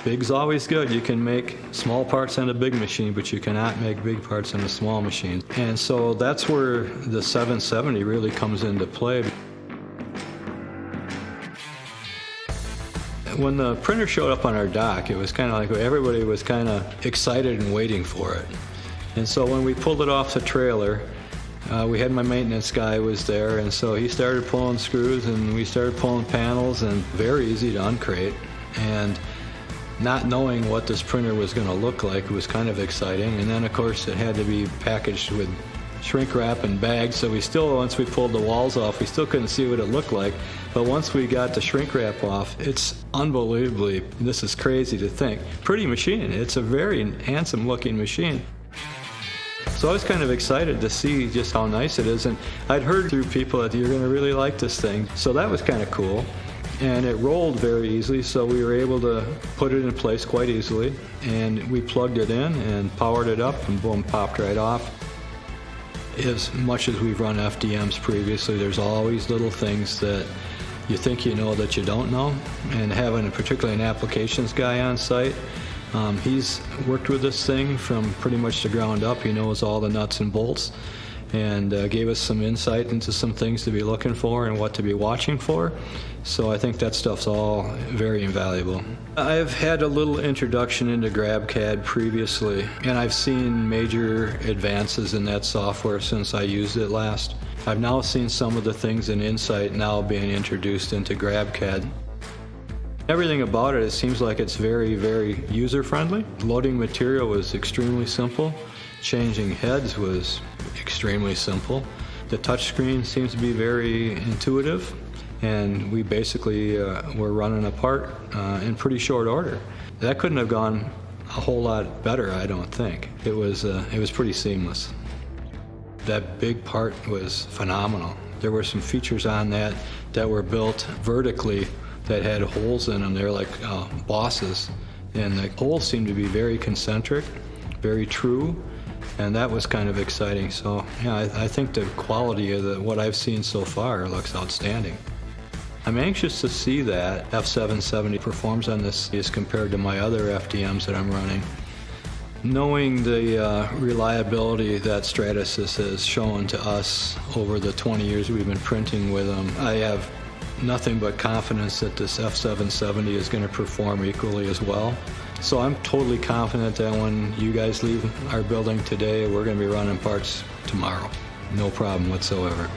Big's always good. You can make small parts on a big machine, but you cannot make big parts on a small machine. And so that's where the 770 really comes into play. When the printer showed up on our dock, it was kind of like everybody was kind of excited and waiting for it. And so when we pulled it off the trailer, we had my maintenance guy was there, and so he started pulling screws and we started pulling panels, and very easy to uncrate. And not knowing what this printer was going to look like was kind of exciting. And then of course it had to be packaged with shrink wrap and bags, so we still, once we pulled the walls off, we still couldn't see what it looked like. But once we got the shrink wrap off, it's unbelievably, this is crazy to think, pretty machine. It's a very handsome looking machine. So I was kind of excited to see just how nice it is, and I'd heard through people that you're going to really like this thing, so that was kind of cool. And it rolled very easily, so we were able to put it in place quite easily, and we plugged it in and powered it up, and boom, popped right off. As much as we've run FDMs previously, there's always little things that you think you know that you don't know, and having particularly an applications guy on site, he's worked with this thing from pretty much the ground up. He knows all the nuts and bolts, and gave us some insight into some things to be looking for and what to be watching for. So I think that stuff's all very invaluable. I've had a little introduction into GrabCAD previously, and I've seen major advances in that software since I used it last. I've now seen some of the things in Insight now being introduced into GrabCAD. Everything about it seems like it's very, very user-friendly. Loading material was extremely simple. Changing heads was extremely simple. The touchscreen seems to be very intuitive, and we basically were running a part in pretty short order. That couldn't have gone a whole lot better, I don't think. It was pretty seamless. That big part was phenomenal. There were some features on that were built vertically that had holes in them. They're like bosses, and the holes seemed to be very concentric, very true, and that was kind of exciting. So yeah, I think the quality of what I've seen so far looks outstanding. I'm anxious to see that F770 performs on this as compared to my other FDMs that I'm running. Knowing the reliability that Stratasys has shown to us over the 20 years we've been printing with them, I have nothing but confidence that this F770 is going to perform equally as well. So I'm totally confident that when you guys leave our building today, we're going to be running parts tomorrow. No problem whatsoever.